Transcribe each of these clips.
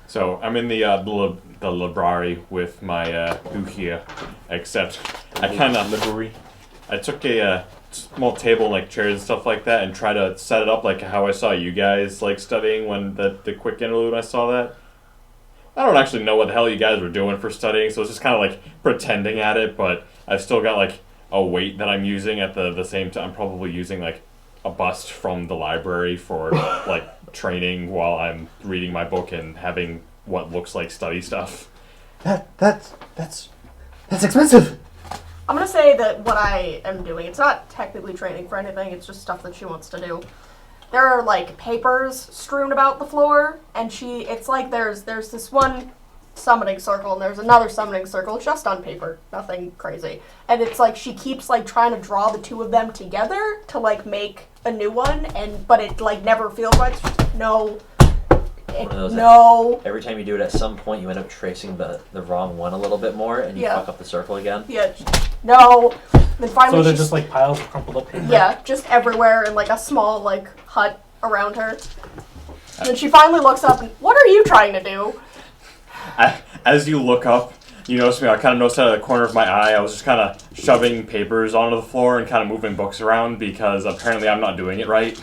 So I'm in the library with my boo here, except I kind of Library. I took a small table, like chairs and stuff like that, and try to set it up like how I saw you guys like studying when the quick interlude I saw that. I don't actually know what the hell you guys were doing for studying, so it's just kind of like pretending at it, but I've still got like a weight that I'm using at the same time. I'm probably using like a bust from the library for like training while I'm reading my book and having what looks like study stuff. That's expensive. I'm gonna say that what I am doing, it's not technically training for anything, it's just stuff that she wants to do. There are like papers strewn about the floor, and it's like there's this one summoning circle and there's another summoning circle just on paper, nothing crazy. And it's like she keeps like trying to draw the two of them together to like make a new one, but it like never feels right. It's just, no. No. Every time you do it, at some point you end up tracing the wrong one a little bit more, and you fuck up the circle again. Yeah. No. Then finally so they're just like piles of crumpled up paper? Yeah, just everywhere in like a small like hut around her. And then she finally looks up and, what are you trying to do? As you look up, you notice me. I kind of noticed out of the corner of my eye, I was just kind of shoving papers onto the floor and kind of moving books around because apparently I'm not doing it right.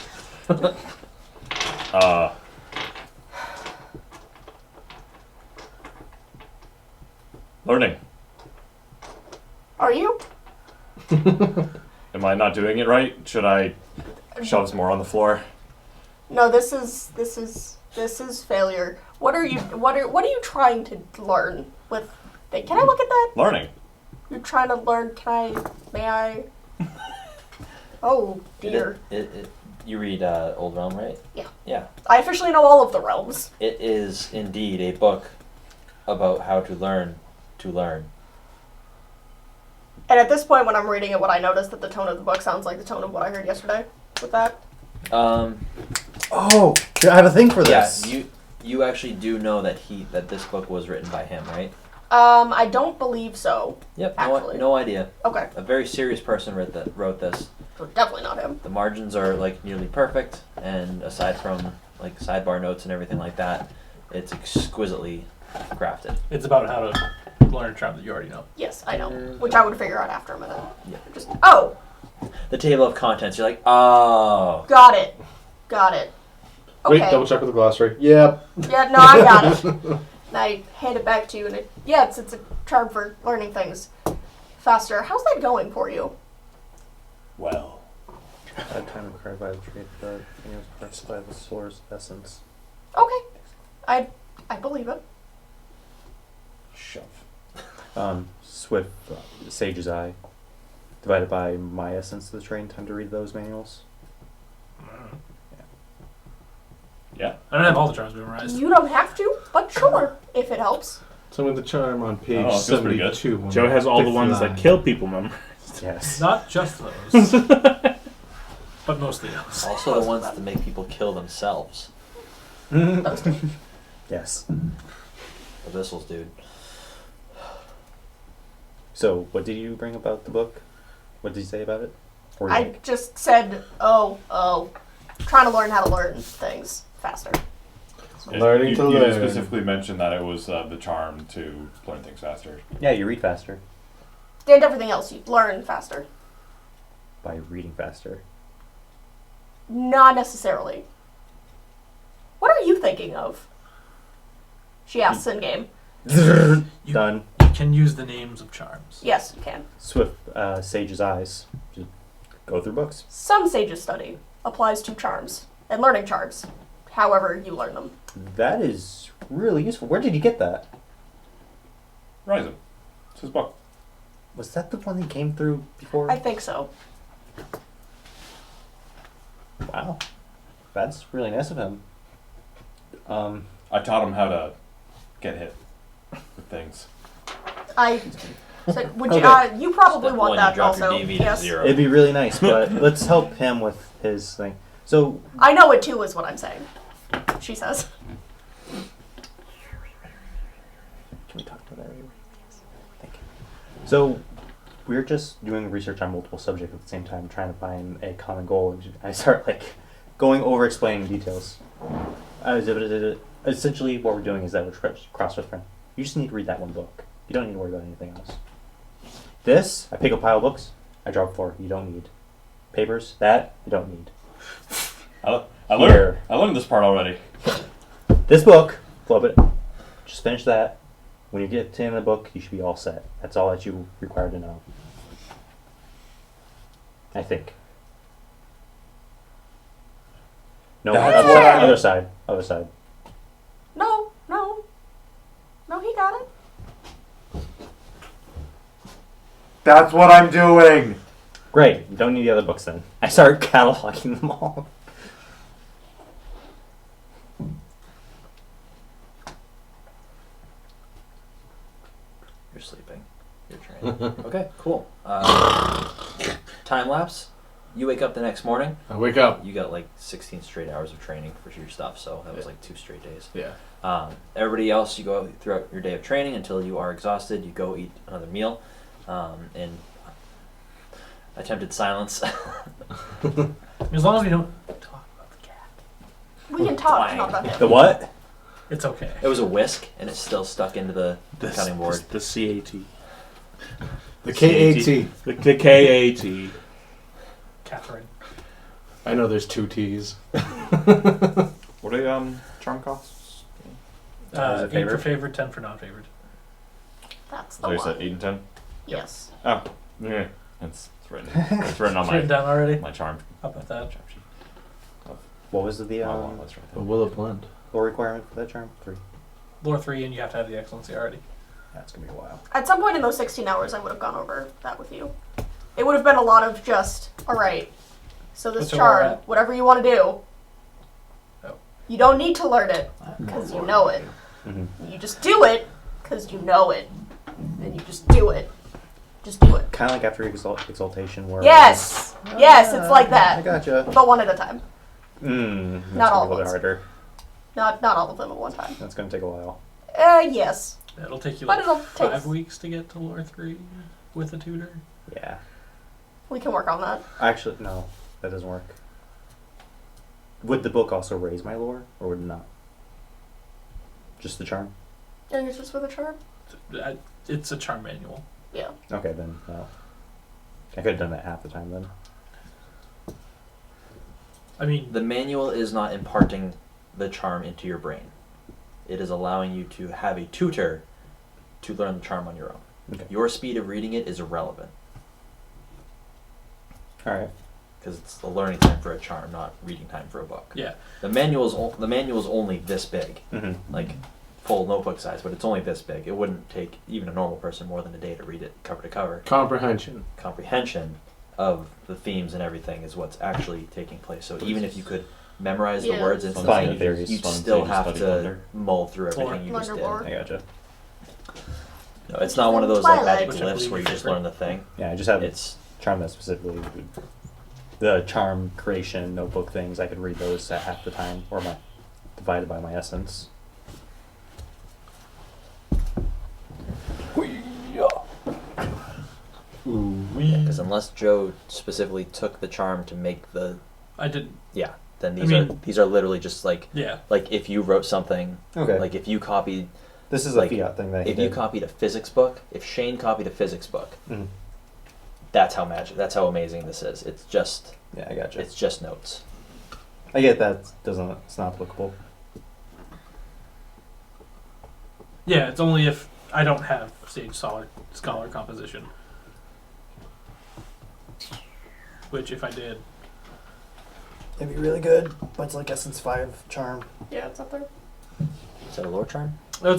Learning. Are you? Am I not doing it right? Should I shove some more on the floor? No, this is failure. What are you trying to learn with? Can I look at that? Learning. You're trying to learn. May I? Oh dear. You read Old Realm, right? Yeah. Yeah. I officially know all of the realms. It is indeed a book about how to learn to learn. And at this point, when I'm reading it, what I notice that the tone of the book sounds like the tone of what I heard yesterday. With that. Oh, I have a thing for this. Yeah, you actually do know that this book was written by him, right? I don't believe so. Yep. Actually. No idea. Okay. A very serious person wrote this. So definitely not him. The margins are like nearly perfect, and aside from like sidebar notes and everything like that, it's exquisitely crafted. It's about how to learn a charm that you already know. Yes, I know. Which I would figure out after a minute. Yeah. Just The table of contents. You're like, oh. Got it. Okay. Wait, double check with the glossary. Yep. Yeah, no, I got it. And I hand it back to you, and it's a charm for learning things faster. How's that going for you? Well. At time of card by the tree, the thing was pressed by the source essence. Okay. I believe it. Shove. Swift, Sage's Eye. Divided by my essence of the train. Time to read those manuals. Yeah. I don't have all the charms memorized. You don't have to, but sure, if it helps. Some of the charm on page Oh, it feels pretty good. 72. Joe has all the ones that kill people memorized. Yes. Not just those. But mostly those. Also the ones that make people kill themselves. Yes. Abyssals, dude. So, what did you bring about the book? What did you say about it? I just said, trying to learn how to learn things faster. Learning to You learn. specifically mentioned that it was the charm to learn things faster. Yeah, you read faster. And everything else, you learn faster. By reading faster. Not necessarily. What are you thinking of? She asks in game. Done. You can use the names of charms. Yes, you can. Swift, Sage's Eyes. Just go through books. Some sages study applies to charms and learning charms, however you learn them. That is really useful. Where did you get that? Ryzen. It's his book. Was that the one that came through before? I think so. Wow. That's really nice of him. I taught him how to get hit with things. I said, would you? Okay. You probably Step want one, that you drop also. your DV to Yes, 0. It'd be really nice, but let's help him with his thing. So, I know it too. Is what I'm saying. She says. can we talk about that? Thank you. So, we're just doing research on multiple subjects at the same time, trying to find a common goal. And I start going over explaining details. Essentially, what we're doing is that we're cross-referencing. You just need to read that one book. You don't need to worry about anything else. This, I pick a pile of books. I drop 4. You don't need papers. That you don't need. I learned this part already. This book, flip it. Just finish that. When you get to the end of the book, you should be all set. That's all that you require to know. I think. No, That's other, what I- other side. Other side. No, he got it. That's what I'm doing. Great. You don't need the other books then. I start cataloging them all. You're sleeping. You're training. Okay, cool. Time lapse. You wake up the next morning. I wake up. You got like 16 straight hours of training for your stuff, so that was like 2 straight days. Yeah. Everybody else, you go throughout your day of training until you are exhausted. You go eat another meal, in attempted silence. As long as we don't talk about the cat, We can talk Twang. not about him. The what? it's okay. It was a whisk, and it's still stuck into the cutting board. The CAT. The KAT. The KAT. Catherine. I know there's 2 T's. What are charm costs? Is it 8 for favored? favored, 10 for non-favored. That's the So you one. said 8 and 10. Yes. Oh, yeah. It's written. It's written on It's written my down already. charm How about that? sheet. What was the That's right But there. will it blend? lower requirement for that charm? 3. Lore 3, and you have to have the excellency already. That's gonna be a while. At some point in those 16 hours, I would have gone over that with you. It would have been a lot of just, all right, so this What's your lore charm, at? whatever you want to do, Oh. you don't need to learn it because you know it. Mm-hmm. You just do it because you know it. And you just do it. Just do it. Kind of like after Exaltation, where Yes! Yes, it's like I that. gotcha. But one at a time. That's Not all a little bit at once. harder. Not all of them at one time. That's gonna take a while. Yes. It'll take you But like it'll take... 5 weeks to get to lore 3 with a tutor. Yeah. We can work on that. Actually, no, that doesn't work. Would the book also raise my lore, or would it not? Just the charm? I think it's just for the charm. It's a charm manual. Yeah. Okay, then no. I could have done that half the time then. I mean, The manual is not imparting the charm into your brain. It is allowing you to have a tutor to learn the charm on your own. Okay. Your speed of reading it is irrelevant All right. because it's the learning time for a charm, not reading time for a book. yeah. The manual is only this big, Mm-hmm. like full notebook size, but it's only this big. It wouldn't take even a normal person more than a day to read it cover to cover. Comprehension. Comprehension of the themes and everything is what's actually taking place. So even if you could memorize the Yeah. words Fine instantly, theories. you'd Fun still thing to have study to under. mull through everything you just did. Wonderboard. I gotcha. No, it's not one of those like magic Which I glyphs believe where you is just different. learn the thing. Yeah, I just have It's charm that specifically. The charm creation notebook things, I could read those at half the time, or my divided by my essence. Ooh. because unless Joe specifically took the charm to make the I did. then I mean- these are literally just like Yeah. if you wrote something Okay. like if you copied This is like, a fiat thing that he if you did. copied a physics book, if Shane copied a physics book, Mhm. that's how amazing this is. It's just Yeah, I gotcha. it's just notes. I get that it's not applicable. Yeah, it's only if I don't have Sage Scholar composition. Which, if I did, It'd be really good, but it's like Essence 5 charm. Yeah, it's up there. Is that a lore charm? oh,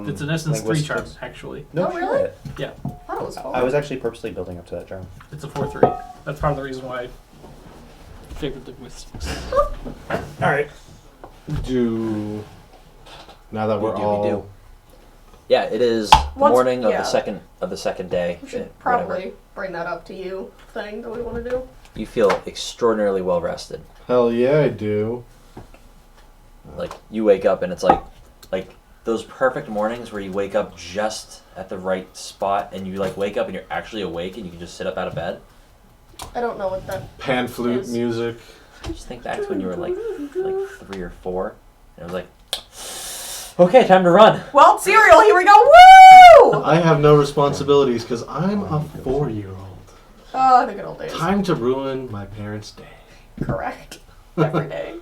it's an Essence 3 charm, linguistics. actually. No, Oh, really? shit. Yeah, I thought it was full. I was actually purposely building up to that charm. it's a 4-3. That's part of the reason why I favored linguistics. Alright. Now that we're We all do. Yeah, it is the Once- morning of yeah. the second day. We should whatever. probably bring that up to you thing that we want to do. You feel extraordinarily well rested. hell yeah, I do. Like you wake up and it's like those perfect mornings where you wake up just at the right spot and you like wake up and you're actually awake and you can just sit up out of bed. I don't know what that. Pan flute Yes. music. Just think back to when you were like 3 or 4 And it was like, okay, time to run. Well, cereal, here we go. Woo! I have no responsibilities because I'm a 4-year-old. Oh, the good old days. Time to ruin my parents' day. Correct. Every day.